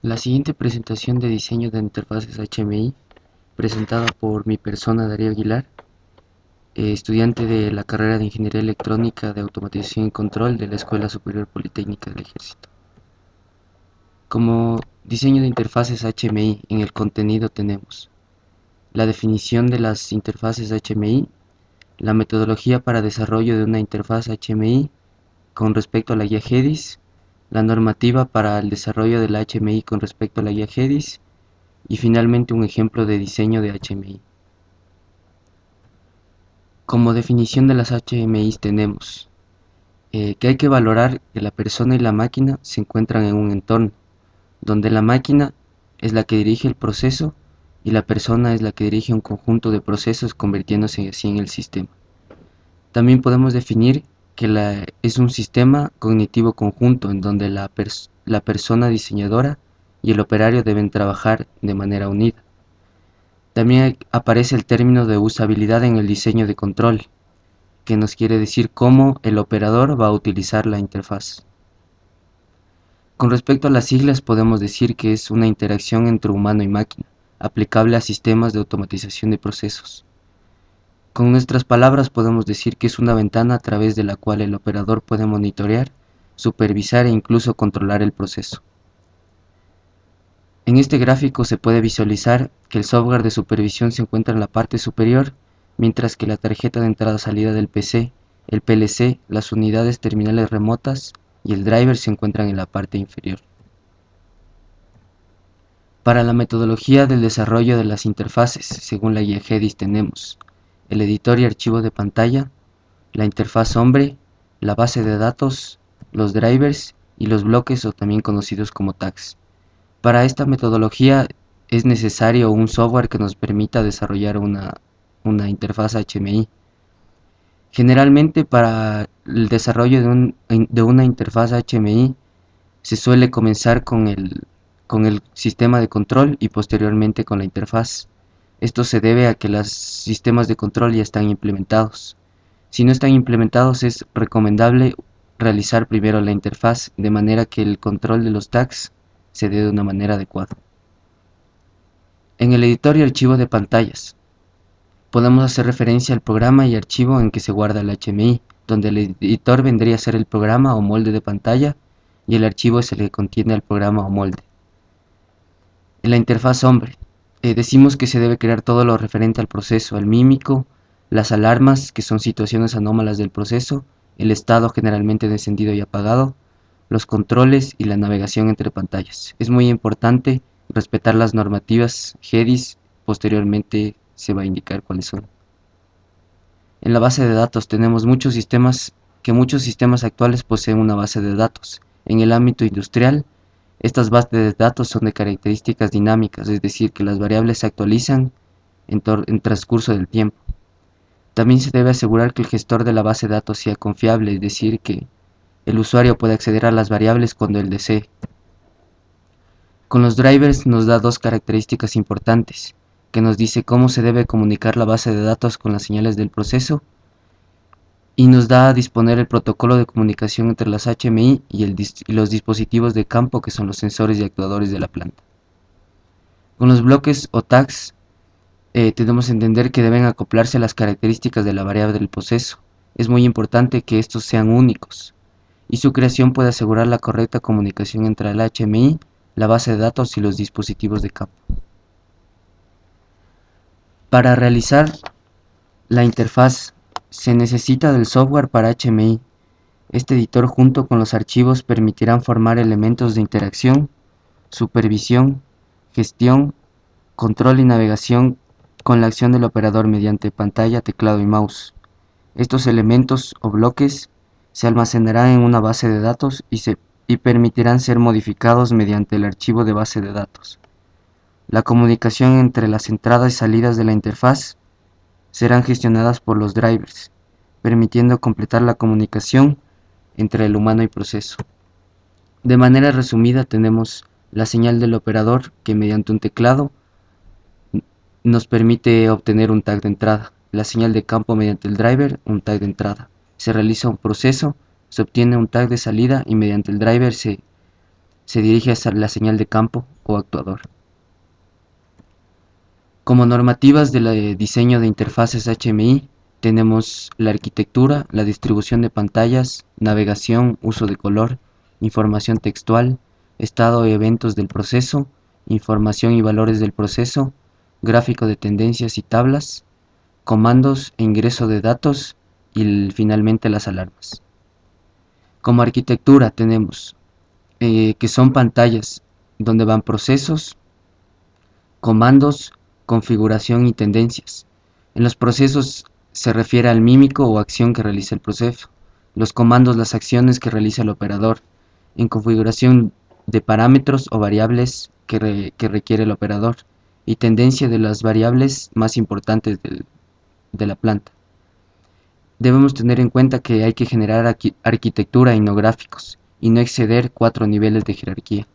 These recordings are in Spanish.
La siguiente presentación de diseño de interfaces HMI, presentada por mi persona Darío Aguilar, estudiante de la carrera de Ingeniería Electrónica de Automatización y Control de la Escuela Superior Politécnica del Ejército. Como diseño de interfaces HMI, en el contenido tenemos la definición de las interfaces HMI, la metodología para desarrollo de una interfaz HMI con respecto a la guía GEDIS, la normativa para el desarrollo de la HMI con respecto a la guía GEDIS, y finalmente un ejemplo de diseño de HMI. Como definición de las HMIs tenemos que hay que valorar que la persona y la máquina se encuentran en un entorno, donde la máquina es la que dirige el proceso y la persona es la que dirige un conjunto de procesos convirtiéndose así en el sistema. También podemos definir que es un sistema cognitivo conjunto en donde la persona diseñadora y el operario deben trabajar de manera unida. También aparece el término de usabilidad en el diseño de control, que nos quiere decir cómo el operador va a utilizar la interfaz. Con respecto a las siglas, podemos decir que es una interacción entre humano y máquina, aplicable a sistemas de automatización de procesos. Con nuestras palabras podemos decir que es una ventana a través de la cual el operador puede monitorear, supervisar e incluso controlar el proceso. En este gráfico se puede visualizar que el software de supervisión se encuentra en la parte superior, mientras que la tarjeta de entrada-salida del PC, el PLC, las unidades terminales remotas y el driver se encuentran en la parte inferior. Para la metodología del desarrollo de las interfaces, según la guía GEDIS tenemos el editor y archivo de pantalla, la interfaz hombre, la base de datos, los drivers y los bloques o también conocidos como tags. Para esta metodología es necesario un software que nos permita desarrollar una interfaz HMI. Generalmente para el desarrollo de una interfaz HMI se suele comenzar con el sistema de control y posteriormente con la interfaz. Esto se debe a que los sistemas de control ya están implementados. Si no están implementados es recomendable realizar primero la interfaz de manera que el control de los tags se dé de una manera adecuada. En el editor y archivo de pantallas podemos hacer referencia al programa y archivo en que se guarda el HMI, donde el editor vendría a ser el programa o molde de pantalla y el archivo es el que contiene el programa o molde. En la interfaz hombre, decimos que se debe crear todo lo referente al proceso, al mímico, las alarmas, que son situaciones anómalas del proceso, el estado generalmente de encendido y apagado, los controles y la navegación entre pantallas. Es muy importante respetar las normativas GEDIS, posteriormente se va a indicar cuáles son. En la base de datos tenemos muchos sistemas actuales poseen una base de datos. En el ámbito industrial, estas bases de datos son de características dinámicas, es decir, que las variables se actualizan en transcurso del tiempo. También se debe asegurar que el gestor de la base de datos sea confiable, es decir, que el usuario puede acceder a las variables cuando él desee. Con los drivers nos da dos características importantes, que nos dice cómo se debe comunicar la base de datos con las señales del proceso y nos da a disponer el protocolo de comunicación entre las HMI y los dispositivos de campo que son los sensores y actuadores de la planta. Con los bloques o tags tenemos que entender que deben acoplarse a las características de la variable del proceso. Es muy importante que estos sean únicos y su creación puede asegurar la correcta comunicación entre el HMI, la base de datos y los dispositivos de campo. Para realizar la interfaz se necesita del software para HMI. Este editor junto con los archivos permitirán formar elementos de interacción, supervisión, gestión, control y navegación con la acción del operador mediante pantalla, teclado y mouse. Estos elementos o bloques se almacenarán en una base de datos y permitirán ser modificados mediante el archivo de base de datos. La comunicación entre las entradas y salidas de la interfaz serán gestionadas por los drivers, permitiendo completar la comunicación entre el humano y proceso. De manera resumida tenemos la señal del operador que mediante un teclado nos permite obtener un tag de entrada, la señal de campo mediante el driver, un tag de entrada. Se realiza un proceso, se obtiene un tag de salida y mediante el driver se se dirige hacia la señal de campo o actuador. Como normativas del diseño de interfaces HMI tenemos la arquitectura, la distribución de pantallas, navegación, uso de color, información textual, estado y eventos del proceso, información y valores del proceso, gráfico de tendencias y tablas, comandos e ingreso de datos y finalmente las alarmas. Como arquitectura tenemos que son pantallas donde van procesos, comandos, configuración y tendencias. En los procesos se refiere al mímico o acción que realiza el proceso. Los comandos, las acciones que realiza el operador. En configuración de parámetros o variables que requiere el operador. Y tendencia de las variables más importantes de la planta. Debemos tener en cuenta que hay que generar arquitectura y no gráficos, y no exceder 4 niveles de jerarquía.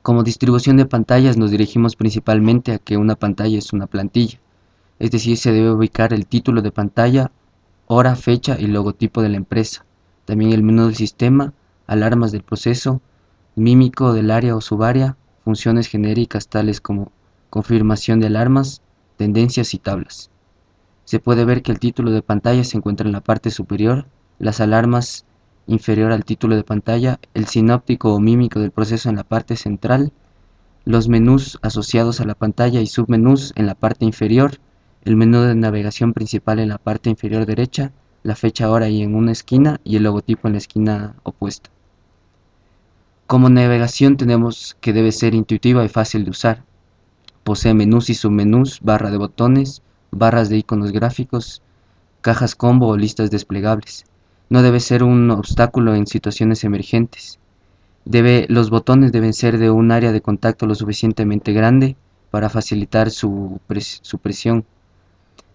Como distribución de pantallas nos dirigimos principalmente a que una pantalla es una plantilla, es decir, se debe ubicar el título de pantalla, hora, fecha y logotipo de la empresa, también el menú del sistema, alarmas del proceso, mímico del área o subárea, funciones genéricas tales como confirmación de alarmas, tendencias y tablas. Se puede ver que el título de pantalla se encuentra en la parte superior, las alarmas inferior al título de pantalla, el sinóptico o mímico del proceso en la parte central, los menús asociados a la pantalla y submenús en la parte inferior, el menú de navegación principal en la parte inferior derecha, la fecha hora y en una esquina y el logotipo en la esquina opuesta. Como navegación tenemos que debe ser intuitiva y fácil de usar. Posee menús y submenús, barra de botones, barras de iconos gráficos, cajas combo o listas desplegables. No debe ser un obstáculo en situaciones emergentes. Los botones deben ser de un área de contacto lo suficientemente grande para facilitar su presión.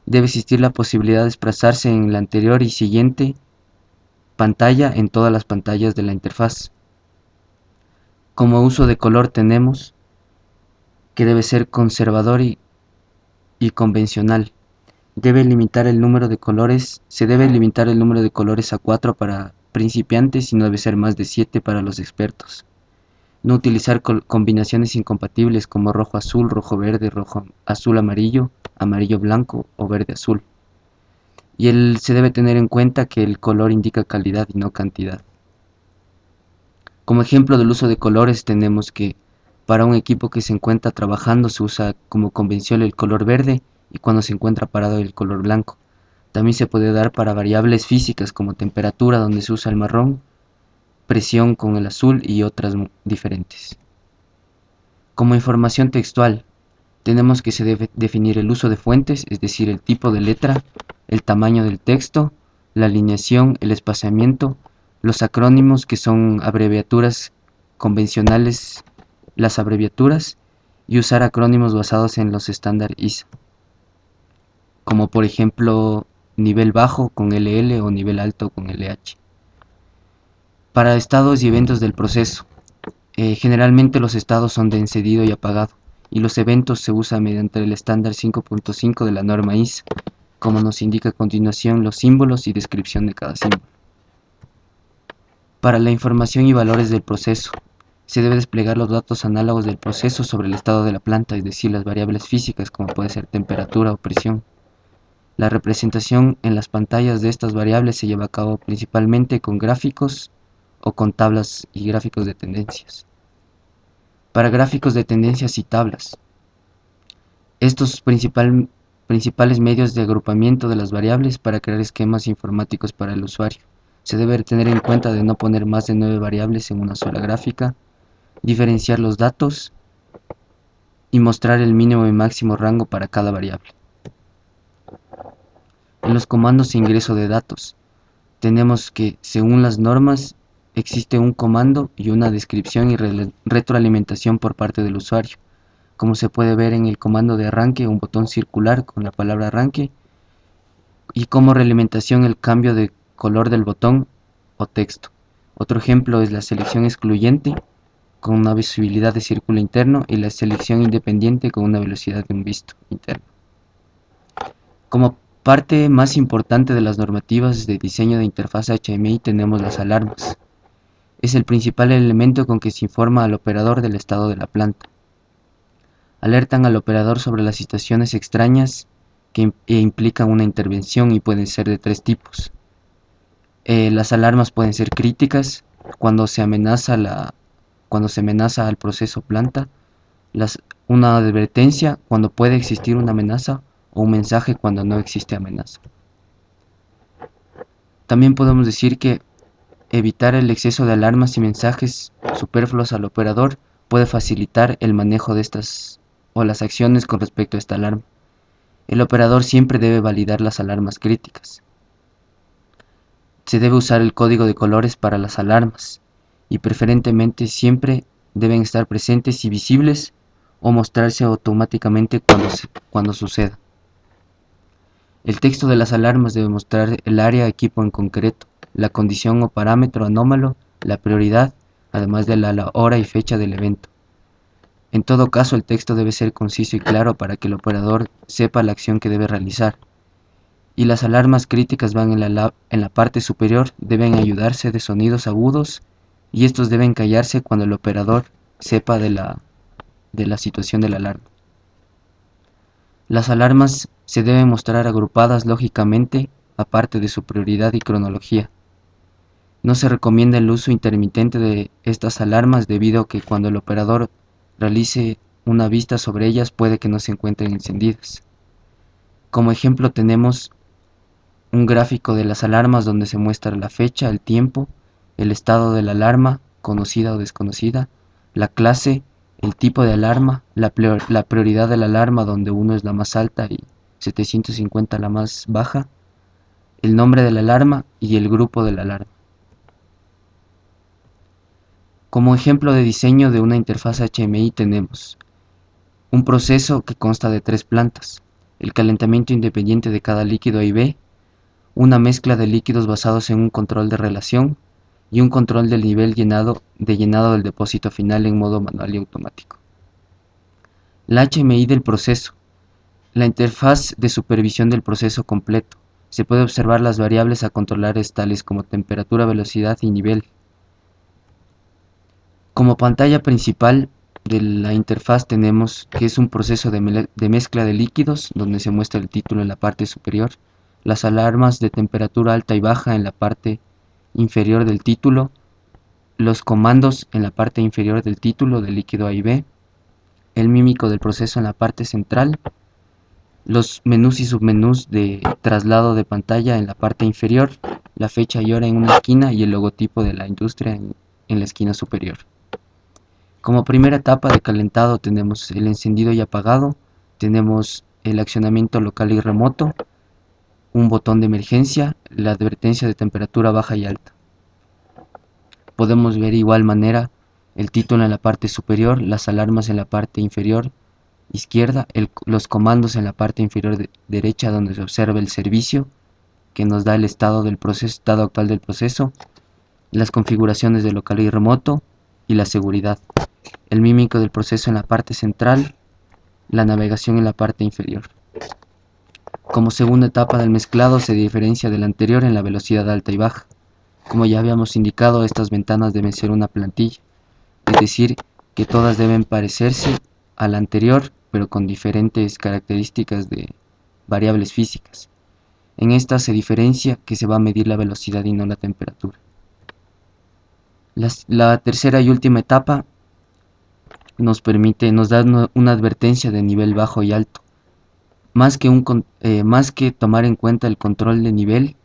Debe existir la posibilidad de desplazarse en la anterior y siguiente pantalla en todas las pantallas de la interfaz. Como uso de color tenemos que debe ser conservador y convencional. Se debe limitar el número de colores a 4 para principiantes y no debe ser más de 7 para los expertos. No utilizar combinaciones incompatibles como rojo azul, rojo verde, rojo azul amarillo, amarillo blanco o verde azul. Y se debe tener en cuenta que el color indica calidad y no cantidad. Como ejemplo del uso de colores tenemos que para un equipo que se encuentra trabajando se usa como convención el color verde y cuando se encuentra parado el color blanco. También se puede dar para variables físicas como temperatura donde se usa el marrón, presión con el azul y otras diferentes. Como información textual tenemos que se debe definir el uso de fuentes, es decir, el tipo de letra, el tamaño del texto, la alineación, el espaciamiento, los acrónimos que son abreviaturas convencionales, las abreviaturas, y usar acrónimos basados en los estándares ISO, como por ejemplo nivel bajo con LL o nivel alto con LH. Para estados y eventos del proceso, generalmente los estados son de encendido y apagado, y los eventos se usan mediante el estándar 5.5 de la norma ISO, como nos indica a continuación los símbolos y descripción de cada símbolo. Para la información y valores del proceso, se debe desplegar los datos análogos del proceso sobre el estado de la planta, es decir, las variables físicas como puede ser temperatura o presión. La representación en las pantallas de estas variables se lleva a cabo principalmente con gráficos o con tablas y gráficos de tendencias. Para gráficos de tendencias y tablas, estos principales medios de agrupamiento de las variables para crear esquemas informáticos para el usuario. Se debe tener en cuenta de no poner más de 9 variables en una sola gráfica, diferenciar los datos y mostrar el mínimo y máximo rango para cada variable. En los comandos de ingreso de datos, tenemos que, según las normas, existe un comando y una descripción y retroalimentación por parte del usuario. Como se puede ver en el comando de arranque, un botón circular con la palabra arranque, y como realimentación el cambio de color del botón o texto. Otro ejemplo es la selección excluyente con una visibilidad de círculo interno y la selección independiente con una velocidad de un visto interno. Como parte más importante de las normativas de diseño de interfaz HMI tenemos las alarmas. Es el principal elemento con que se informa al operador del estado de la planta. Alertan al operador sobre las situaciones extrañas que implican una intervención y pueden ser de tres tipos. Las alarmas pueden ser críticas, cuando se amenaza al proceso planta, una advertencia cuando puede existir una amenaza o un mensaje cuando no existe amenaza. También podemos decir que evitar el exceso de alarmas y mensajes superfluos al operador puede facilitar el manejo de estas o las acciones con respecto a esta alarma. El operador siempre debe validar las alarmas críticas. Se debe usar el código de colores para las alarmas y preferentemente siempre deben estar presentes y visibles o mostrarse automáticamente cuando suceda. El texto de las alarmas debe mostrar el área equipo en concreto, la condición o parámetro anómalo, la prioridad, además de la hora y fecha del evento. En todo caso, el texto debe ser conciso y claro para que el operador sepa la acción que debe realizar. Y las alarmas críticas van en la parte superior, deben ayudarse de sonidos agudos y estos deben callarse cuando el operador sepa de la situación de la alarma. Las alarmas se deben mostrar agrupadas lógicamente aparte de su prioridad y cronología. No se recomienda el uso intermitente de estas alarmas debido a que cuando el operador realice una vista sobre ellas puede que no se encuentren encendidas. Como ejemplo tenemos un gráfico de las alarmas donde se muestra la fecha, el tiempo, el estado de la alarma, conocida o desconocida, la clase, el tipo de alarma, la prioridad de la alarma donde 1 es la más alta y 750 la más baja, el nombre de la alarma y el grupo de la alarma. Como ejemplo de diseño de una interfaz HMI tenemos un proceso que consta de 3 plantas, el calentamiento independiente de cada líquido A y B, una mezcla de líquidos basados en un control de relación y un control del nivel de llenado del depósito final en modo manual y automático. La HMI del proceso. La interfaz de supervisión del proceso completo. Se puede observar las variables a controlar tales como temperatura, velocidad y nivel. Como pantalla principal de la interfaz tenemos que es un proceso de mezcla de líquidos donde se muestra el título en la parte superior, las alarmas de temperatura alta y baja en la parte inferior del título, los comandos en la parte inferior del título del líquido A y B, el mímico del proceso en la parte central, los menús y submenús de traslado de pantalla en la parte inferior, la fecha y hora en una esquina y el logotipo de la industria en la esquina superior. Como primera etapa de calentado tenemos el encendido y apagado, tenemos el accionamiento local y remoto, un botón de emergencia, la advertencia de temperatura baja y alta. Podemos ver de igual manera el título en la parte superior, las alarmas en la parte inferior izquierda, los comandos en la parte inferior derecha donde se observa el servicio que nos da el estado actual del proceso, las configuraciones de local y remoto y la seguridad, el mímico del proceso en la parte central, la navegación en la parte inferior. Como segunda etapa del mezclado se diferencia de la anterior en la velocidad alta y baja. Como ya habíamos indicado, estas ventanas deben ser una plantilla, es decir, que todas deben parecerse a la anterior, pero con diferentes características de variables físicas. En esta se diferencia que se va a medir la velocidad y no la temperatura. La tercera y última etapa nos da una advertencia de nivel bajo y alto. Más que tomar en cuenta el control de nivel,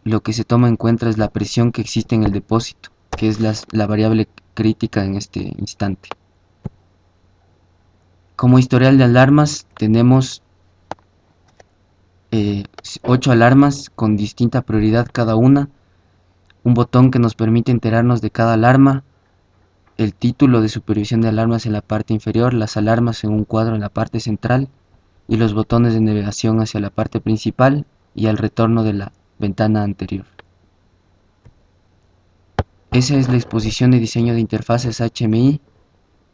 lo que se toma en cuenta es la presión que existe en el depósito, que es la variable crítica en este instante. Como historial de alarmas tenemos 8 alarmas con distinta prioridad cada una, un botón que nos permite enterarnos de cada alarma, el título de supervisión de alarmas en la parte inferior, las alarmas en un cuadro en la parte central y los botones de navegación hacia la parte principal y al retorno de la ventana anterior. Esa es la exposición de diseño de interfaces HMI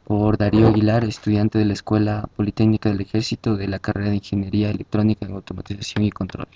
por Darío Aguilar, estudiante de la Escuela Politécnica del Ejército de la carrera de Ingeniería Electrónica en Automatización y Control.